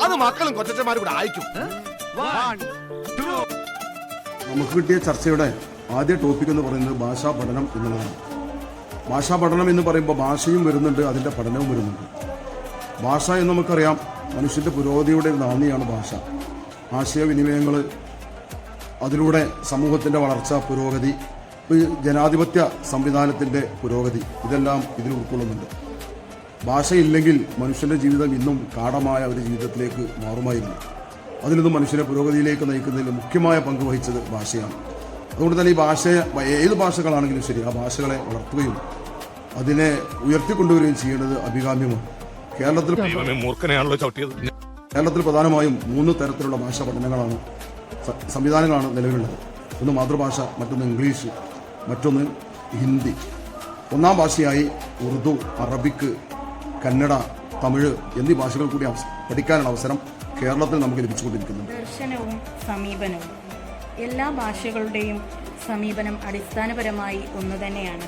അത് മക്കളും കൊച്ചന്മാരും കൂടെ അയക്കും. നമുക്ക് കിട്ടിയ ചർച്ചയുടെ ആദ്യ ടോപ്പിക് എന്ന് പറയുന്നത് ഭാഷാ പഠനം എന്നുള്ളതാണ്. ഭാഷാ പഠനം എന്ന് പറയുമ്പോൾ ഭാഷയും വരുന്നുണ്ട്, അതിൻ്റെ പഠനവും വരുന്നുണ്ട്. ഭാഷ എന്ന് നമുക്കറിയാം മനുഷ്യൻ്റെ പുരോഗതിയുടെ നാന്ദിയാണ് ഭാഷ. ആശയവിനിമയങ്ങൾ, അതിലൂടെ സമൂഹത്തിൻ്റെ വളർച്ച, പുരോഗതി, ജനാധിപത്യ സംവിധാനത്തിൻ്റെ പുരോഗതി, ഇതെല്ലാം ഇതിൽ ഉൾക്കൊള്ളുന്നുണ്ട്. ഭാഷയില്ലെങ്കിൽ മനുഷ്യൻ്റെ ജീവിതം ഇന്നും കാടമായ ഒരു ജീവിതത്തിലേക്ക് മാറുമായിരുന്നു. അതിലൊന്നും മനുഷ്യനെ പുരോഗതിയിലേക്ക് നയിക്കുന്നതിൽ മുഖ്യമായ പങ്ക് വഹിച്ചത് ഭാഷയാണ്. അതുകൊണ്ട് തന്നെ ഈ ഭാഷയെ, ഏത് ഭാഷകളാണെങ്കിലും ശരി, ആ ഭാഷകളെ വളർത്തുകയും അതിനെ ഉയർത്തിക്കൊണ്ടുവരികയും ചെയ്യേണ്ടത് അഭികാമ്യമാണ്. കേരളത്തിൽ പ്രധാനമായും 3 തരത്തിലുള്ള ഭാഷാ പഠനങ്ങളാണ്, സംവിധാനങ്ങളാണ് നിലവിലുള്ളത്. ഒന്ന് മാതൃഭാഷ, മറ്റൊന്ന് ഇംഗ്ലീഷ്, മറ്റൊന്ന് ഹിന്ദി. 1ാം ഭാഷയായി ഉറുദു, അറബിക്, കന്നഡ, തമിഴ് എന്നീ ഭാഷകൾ കൂടി പഠിക്കാനുള്ള അവസരം കേരളത്തിൽ നമുക്ക് ലഭിച്ചുകൊണ്ടിരിക്കുന്നുണ്ട്. ദർശനവും സമീപനവും, എല്ലാ ഭാഷകളുടെയും സമീപനം അടിസ്ഥാനപരമായി ഒന്ന് തന്നെയാണ്.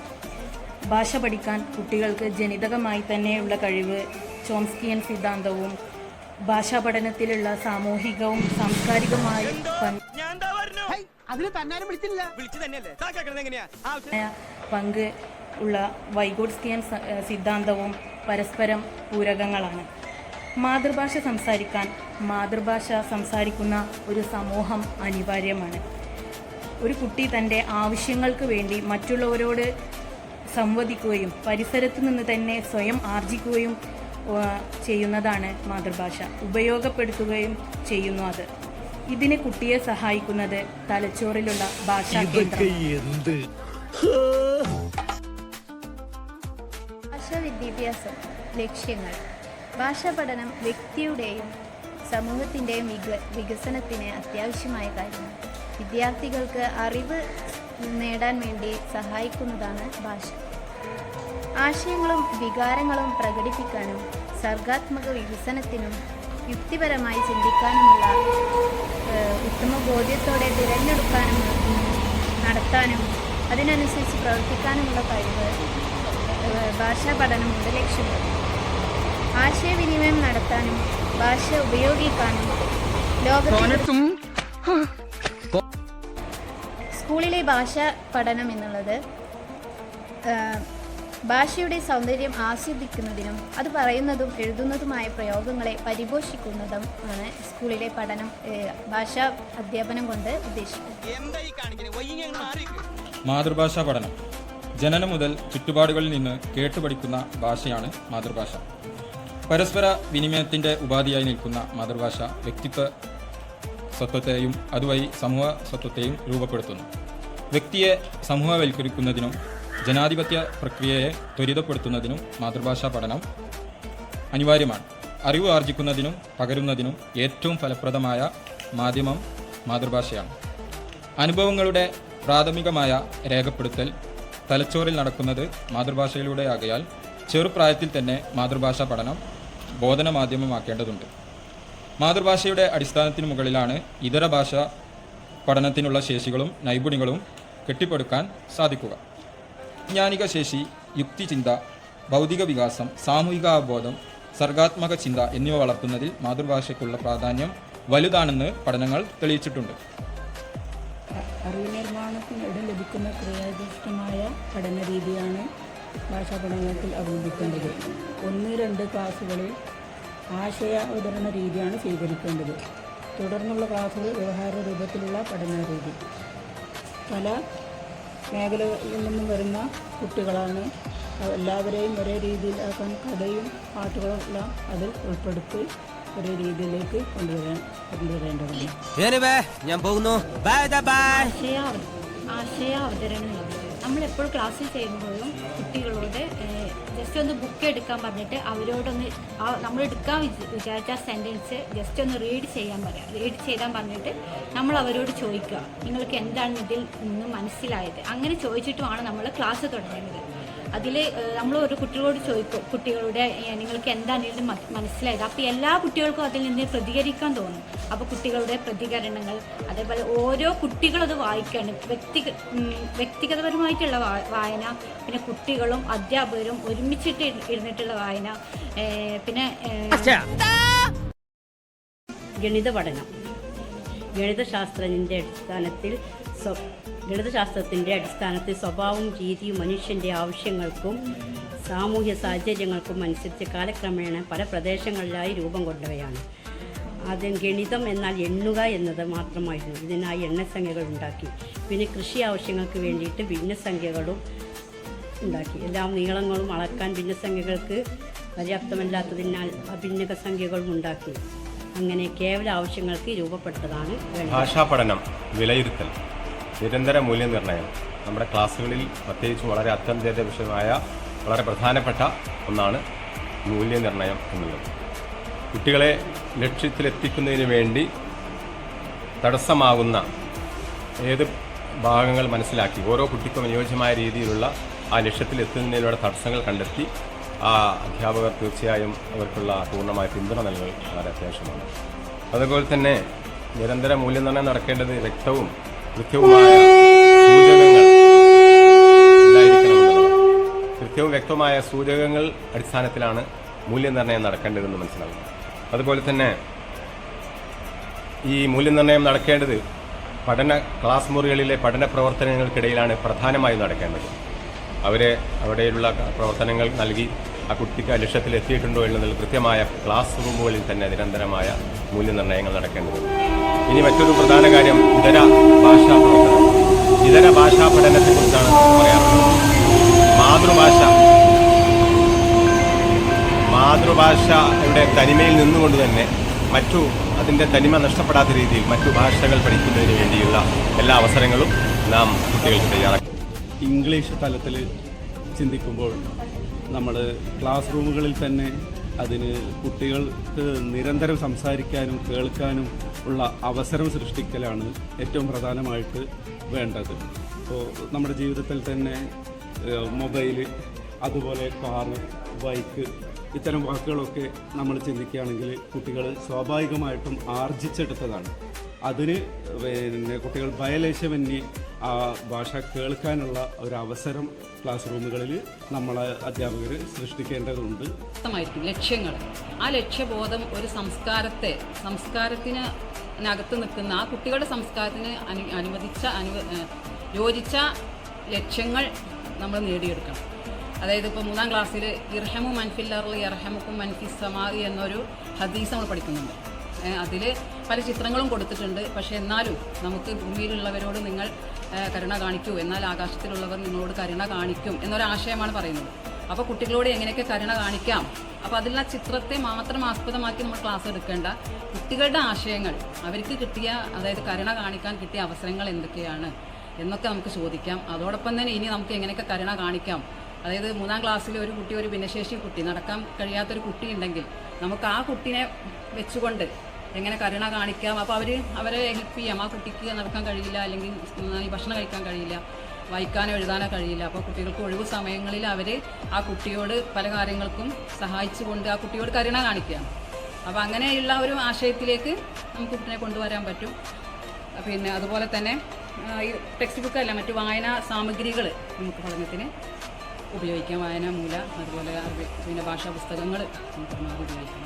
ഭാഷ പഠിക്കാൻ കുട്ടികൾക്ക് ജനിതകമായി തന്നെയുള്ള കഴിവ്, ചോംസ്കിയൻ സിദ്ധാന്തവും ഭാഷാ പഠനത്തിലുള്ള സാമൂഹികവും സാംസ്കാരികമായ പങ്ക് ഉള്ള വൈഗോട്സ്കിയൻ സിദ്ധാന്തവും പരസ്പരം പൂരകങ്ങളാണ്. മാതൃഭാഷ സംസാരിക്കാൻ മാതൃഭാഷ സംസാരിക്കുന്ന ഒരു സമൂഹം അനിവാര്യമാണ്. ഒരു കുട്ടി തൻ്റെ ആവശ്യങ്ങൾക്ക് വേണ്ടി മറ്റുള്ളവരോട് സംവദിക്കുകയും പരിസരത്തു നിന്ന് തന്നെ സ്വയം ആർജിക്കുകയും ചെയ്യുന്നതാണ് മാതൃഭാഷ. ഉപയോഗപ്പെടുത്തുകയും ചെയ്യുന്നു അത്. ഇതിന് കുട്ടിയെ സഹായിക്കുന്നത് തലച്ചോറിലുള്ള ഭാഷാ കേന്ദ്രമാണ്. ഭാഷാ വിദ്യാഭ്യാസം ലക്ഷ്യങ്ങൾ. ഭാഷാ പഠനം വ്യക്തിയുടെയും സമൂഹത്തിൻ്റെയും വികസനത്തിന് അത്യാവശ്യമായ കാര്യമാണ്. വിദ്യാർത്ഥികൾക്ക് അറിവ് നേടാൻ വേണ്ടി സഹായിക്കുന്നതാണ് ഭാഷ. ആശയങ്ങളും വികാരങ്ങളും പ്രകടിപ്പിക്കാനും സർഗാത്മക വികസനത്തിനും യുക്തിപരമായി ചിന്തിക്കാനുമുള്ള ഉത്തമ ബോധ്യത്തോടെ തിരഞ്ഞെടുക്കാനും നടത്താനും അതിനനുസരിച്ച് പ്രവർത്തിക്കാനുമുള്ള കഴിവ് ഭാഷാ പഠനം കൊണ്ട് ലക്ഷ്യമിടുന്നു. ആശയവിനിമയം നടത്താനും ഭാഷ ഉപയോഗിക്കാനും ലോകത്തിൽ സ്കൂളിലെ ഭാഷാ പഠനം എന്നുള്ളത് ഭാഷയുടെ സൗന്ദര്യം ആസ്വദിക്കുന്നതിനും അത് പറയുന്നതും എഴുതുന്നതുമായ പ്രയോഗങ്ങളെ പരിപോഷിക്കുന്നതും ആണ് സ്കൂളിലെ പഠനം, ഭാഷാ അധ്യാപനം കൊണ്ട് ഉദ്ദേശിക്കുന്നത്. മാതൃഭാഷാ പഠനം ജനനം മുതൽ ചുറ്റുപാടുകളിൽ നിന്ന് കേട്ടുപഠിക്കുന്ന ഭാഷയാണ് മാതൃഭാഷ. പരസ്പര വിനിമയത്തിൻ്റെ ഉപാധിയായി നിൽക്കുന്ന മാതൃഭാഷ വ്യക്തിത്വ സ്വത്വത്തെയും അതുവഴി സമൂഹ സ്വത്വത്തെയും രൂപപ്പെടുത്തുന്നു. വ്യക്തിയെ സമൂഹവൽക്കരിക്കുന്നതിനും ജനാധിപത്യ പ്രക്രിയയെ ത്വരിതപ്പെടുത്തുന്നതിനും മാതൃഭാഷാ പഠനം അനിവാര്യമാണ്. അറിവ് ആർജിക്കുന്നതിനും പകരുന്നതിനും ഏറ്റവും ഫലപ്രദമായ മാധ്യമം മാതൃഭാഷയാണ്. അനുഭവങ്ങളുടെ പ്രാഥമികമായ രേഖപ്പെടുത്തൽ തലച്ചോറിൽ നടക്കുന്നത് മാതൃഭാഷയിലൂടെയാകയാൽ ചെറുപ്രായത്തിൽ തന്നെ മാതൃഭാഷാ പഠനം ബോധന മാധ്യമമാക്കേണ്ടതുണ്ട്. മാതൃഭാഷയുടെ അടിസ്ഥാനത്തിന് മുകളിലാണ് ഇതര ഭാഷാ പഠനത്തിനുള്ള ശേഷികളും നൈപുണ്യങ്ങളും കെട്ടിപ്പടുക്കാൻ സാധിക്കുക. വൈജ്ഞാനിക ശേഷി, യുക്തിചിന്ത, ഭൗതിക വികാസം, സാമൂഹിക അവബോധം, സർഗാത്മക ചിന്ത എന്നിവ വളർത്തുന്നതിൽ മാതൃഭാഷയ്ക്കുള്ള പ്രാധാന്യം വലുതാണെന്ന് പഠനങ്ങൾ തെളിയിച്ചിട്ടുണ്ട്. അറിവ് നിർമ്മാണത്തിനിടെ ലഭിക്കുന്ന ക്രിയാധിഷ്ഠമായ പഠന രീതിയാണ് ഭാഷാ പഠനത്തിൽ അവലംബിക്കേണ്ടത്. 1-2 ക്ലാസ്സുകളിൽ ആശയ അവതരണ രീതിയാണ് സ്വീകരിക്കേണ്ടത്. തുടർന്നുള്ള ക്ലാസ്സുകൾ വ്യവഹാര രൂപത്തിലുള്ള പഠന രീതി. പല മേഖലകളിൽ നിന്നും വരുന്ന കുട്ടികളാണ്. എല്ലാവരെയും ഒരേ രീതിയിലാക്കാൻ കഥയും പാട്ടുകളും എല്ലാം അതിൽ ഉൾപ്പെടുത്തി ഒരേ രീതിയിലേക്ക് കൊണ്ടുവരേണ്ടതാണ്. ഞാൻ പോകുന്നു. ആശയ അവതരണം നമ്മളെപ്പോൾ ക്ലാസ്സിൽ ചെയ്യുമ്പോഴും കുട്ടികളോട് ജസ്റ്റ് ഒന്ന് ബുക്ക് എടുക്കാൻ പറഞ്ഞിട്ട് അവരോടൊന്ന് നമ്മൾ എടുക്കാൻ വിചാരിച്ച സെൻറ്റൻസ് ജസ്റ്റ് ഒന്ന് റീഡ് ചെയ്യാൻ പറഞ്ഞിട്ട് നമ്മൾ അവരോട് ചോദിക്കുക, നിങ്ങൾക്ക് എന്താണ് ഇതിൽ നിന്ന് മനസ്സിലായത്? അങ്ങനെ ചോദിച്ചിട്ടുമാണ് നമ്മൾ ക്ലാസ് തുടങ്ങുന്നത്. അതിൽ നമ്മൾ ഒരു കുട്ടികളോട് ചോദിക്കും, കുട്ടികളുടെ നിങ്ങൾക്ക് എന്താണ് ഇതിൽ മനസ്സിലായത്? അപ്പോൾ എല്ലാ കുട്ടികൾക്കും അതിൽ നിന്ന് പ്രതികരിക്കാൻ തോന്നും. അപ്പോൾ കുട്ടികളുടെ പ്രതികരണങ്ങൾ, അതേപോലെ ഓരോ കുട്ടികളും അത് വായിക്കുകയാണ്. വ്യക്തിഗതപരമായിട്ടുള്ള വായന, പിന്നെ കുട്ടികളും അധ്യാപകരും ഒരുമിച്ചിട്ട് ഇരുന്നിട്ടുള്ള വായന, പിന്നെ ഗണിത പഠനം. ഗണിതശാസ്ത്രത്തിൻ്റെ അടിസ്ഥാനത്തിൽ സ്വഭാവവും രീതിയും മനുഷ്യൻ്റെ ആവശ്യങ്ങൾക്കും സാമൂഹ്യ സാഹചര്യങ്ങൾക്കും അനുസരിച്ച് കാലക്രമേണ പല പ്രദേശങ്ങളിലായി രൂപം കൊണ്ടവയാണ്. ആദ്യം ഗണിതം എന്നാൽ എണ്ണുക എന്നത് മാത്രമായിരുന്നു. ഇതിനായി എണ്ണസംഖ്യകൾ ഉണ്ടാക്കി. പിന്നെ കൃഷി ആവശ്യങ്ങൾക്ക് വേണ്ടിയിട്ട് ഭിന്നസംഖ്യകളും ഉണ്ടാക്കി. എല്ലാം നീളങ്ങളും അളക്കാൻ ഭിന്നസംഖ്യകൾക്ക് പര്യാപ്തമല്ലാത്തതിനാൽ അഭിന്നക സംഖ്യകളും ഉണ്ടാക്കി. അങ്ങനെ കേവല ആവശ്യങ്ങൾക്ക് രൂപപ്പെട്ടതാണ് ഗണിതം. ഭാഷാ പഠനം, വിലയിരുത്തൽ, നിരന്തര മൂല്യനിർണ്ണയം നമ്മുടെ ക്ലാസ്സുകളിൽ പ്രത്യേകിച്ചും വളരെ അത്യന്താപേക്ഷിത വിഷയമായ വളരെ പ്രധാനപ്പെട്ട ഒന്നാണ് മൂല്യനിർണ്ണയം എന്നുള്ളത്. കുട്ടികളെ ലക്ഷ്യത്തിലെത്തിക്കുന്നതിന് വേണ്ടി തടസ്സമാകുന്ന ഏത് ഭാഗങ്ങൾ മനസ്സിലാക്കി ഓരോ കുട്ടിക്കും അനുയോജ്യമായ രീതിയിലുള്ള ആ ലക്ഷ്യത്തിലെത്തുന്നതിനുള്ള തടസ്സങ്ങൾ കണ്ടെത്തി ആ അധ്യാപകർ തീർച്ചയായും അവർക്കുള്ള പൂർണ്ണമായ പിന്തുണ നൽകൽ വളരെ അത്യാവശ്യമാണ്. അതുപോലെ തന്നെ നിരന്തര മൂല്യനിർണ്ണയം നടക്കേണ്ടത് വ്യക്തവും കൃത്യവുമായ സൂചകങ്ങൾ ഉണ്ടായിരിക്കണമെന്നുള്ളത്. കൃത്യവും വ്യക്തമായ സൂചകങ്ങൾ അടിസ്ഥാനത്തിലാണ് മൂല്യനിർണ്ണയം നടക്കേണ്ടതെന്ന് മനസ്സിലാകുന്നു. അതുപോലെ തന്നെ ഈ മൂല്യനിർണ്ണയം നടക്കേണ്ടത് ക്ലാസ് മുറികളിലെ പഠന പ്രവർത്തനങ്ങൾക്കിടയിലാണ് പ്രധാനമായും നടക്കേണ്ടത്. അവിടെയുള്ള പ്രവർത്തനങ്ങൾ നൽകി ആ കുട്ടിക്ക് ആ ലക്ഷ്യത്തിൽ എത്തിയിട്ടുണ്ടോ എന്നതിൽ കൃത്യമായ ക്ലാസ് റൂമുകളിൽ തന്നെ നിരന്തരമായ മൂല്യനിർണ്ണയങ്ങൾ നടക്കേണ്ടതുണ്ട്. ഇനി മറ്റൊരു പ്രധാന കാര്യം ഇതര ഭാഷാ പഠനത്തെക്കുറിച്ചാണ് പറയാറുള്ളത്. മാതൃഭാഷയുടെ തനിമയിൽ നിന്നുകൊണ്ട് തന്നെ അതിൻ്റെ തനിമ നഷ്ടപ്പെടാത്ത രീതിയിൽ മറ്റു ഭാഷകൾ പഠിക്കുന്നതിന് വേണ്ടിയുള്ള എല്ലാ അവസരങ്ങളും നാം കുട്ടികൾക്ക് തയ്യാറാക്കി. ഇംഗ്ലീഷ് തലത്തിൽ ചിന്തിക്കുമ്പോൾ നമ്മൾ ക്ലാസ് റൂമുകളിൽ തന്നെ അതിന് കുട്ടികൾക്ക് നിരന്തരം സംസാരിക്കാനും കേൾക്കാനും ഉള്ള അവസരം സൃഷ്ടിക്കലാണ് ഏറ്റവും പ്രധാനമായിട്ട് വേണ്ടത്. ഇപ്പോൾ നമ്മുടെ ജീവിതത്തിൽ തന്നെ മൊബൈൽ, അതുപോലെ കാറ്, ബൈക്ക്, ഇത്തരം വാക്കുകളൊക്കെ നമ്മൾ ചിന്തിക്കുകയാണെങ്കിൽ കുട്ടികൾ സ്വാഭാവികമായിട്ടും ആർജിച്ചെടുത്തതാണ്. അതിന് കുട്ടികൾ ഭയലേശമന്യേ ആ ഭാഷ കേൾക്കാനുള്ള ഒരു അവസരം ക്ലാസ് റൂമുകളിൽ നമ്മളെ അധ്യാപകർ സൃഷ്ടിക്കേണ്ടതുണ്ട്. ലക്ഷ്യങ്ങൾ, ആ ലക്ഷ്യബോധം ഒരു സംസ്കാരത്തിനകത്ത് നിൽക്കുന്ന ആ കുട്ടികളുടെ സംസ്കാരത്തിന് യോജിച്ച ലക്ഷ്യങ്ങൾ നമ്മൾ നേടിയെടുക്കണം. അതായത് ഇപ്പോൾ 3ാം ക്ലാസ്സിൽ ഇർഹമു മൻഫിൽ അർളി യർഹമുക്കും മൻഫിസ് സമാഇ എന്നൊരു ഹദീസ് നമ്മൾ പഠിക്കുന്നുണ്ട്. അതിൽ പല ചിത്രങ്ങളും കൊടുത്തിട്ടുണ്ട്. പക്ഷേ എന്നാലും നമുക്ക് ഭൂമിയിലുള്ളവരോട് നിങ്ങൾ കരുണ കാണിക്കൂ, എന്നാൽ ആകാശത്തിലുള്ളവർ നിങ്ങളോട് കരുണ കാണിക്കും എന്നൊരാശയമാണ് പറയുന്നത്. അപ്പോൾ കുട്ടികളോട് എങ്ങനെയൊക്കെ കരുണ കാണിക്കാം, അപ്പോൾ അതിലുള്ള ചിത്രത്തെ മാത്രം ആസ്പദമാക്കി നമ്മൾ ക്ലാസ് എടുക്കേണ്ട. കുട്ടികളുടെ ആശയങ്ങൾ, അവർക്ക് കിട്ടിയ, അതായത് കരുണ കാണിക്കാൻ കിട്ടിയ അവസരങ്ങൾ എന്തൊക്കെയാണ് എന്നൊക്കെ നമുക്ക് ചോദിക്കാം. അതോടൊപ്പം തന്നെ ഇനി നമുക്ക് എങ്ങനെയൊക്കെ കരുണ കാണിക്കാം, അതായത് 3ാം ക്ലാസ്സിൽ ഒരു കുട്ടി, ഒരു ഭിന്നശേഷി കുട്ടി, നടക്കാൻ കഴിയാത്തൊരു കുട്ടി ഉണ്ടെങ്കിൽ നമുക്ക് ആ കുട്ടീനെ വെച്ചുകൊണ്ട് എങ്ങനെ കരുണ കാണിക്കാം. അപ്പോൾ അവരെ ഹെൽപ്പ് ചെയ്യാം. ആ കുട്ടിക്ക് നടക്കാൻ കഴിയില്ല, അല്ലെങ്കിൽ ഭക്ഷണം കഴിക്കാൻ കഴിയില്ല, വായിക്കാനോ എഴുതാനോ കഴിയില്ല. അപ്പോൾ കുട്ടികൾക്ക് ഒഴിവ് സമയങ്ങളിൽ അവർ ആ കുട്ടിയോട് പല കാര്യങ്ങൾക്കും സഹായിച്ചുകൊണ്ട് ആ കുട്ടിയോട് കരുണ കാണിക്കുകയാണ്. അപ്പോൾ അങ്ങനെയുള്ള ഒരു ആശയത്തിലേക്ക് നമുക്ക് കുട്ടിനെ കൊണ്ടുവരാൻ പറ്റും. പിന്നെ അതുപോലെ തന്നെ ഈ ടെക്സ്റ്റ് ബുക്കല്ല, മറ്റു വായനാ സാമഗ്രികൾ നമുക്ക് പഠനത്തിന് ഉപയോഗിക്കാം. വായനാമൂല, അതുപോലെ പിന്നെ ഭാഷാ പുസ്തകങ്ങൾ നമുക്ക് ഉപയോഗിക്കാം.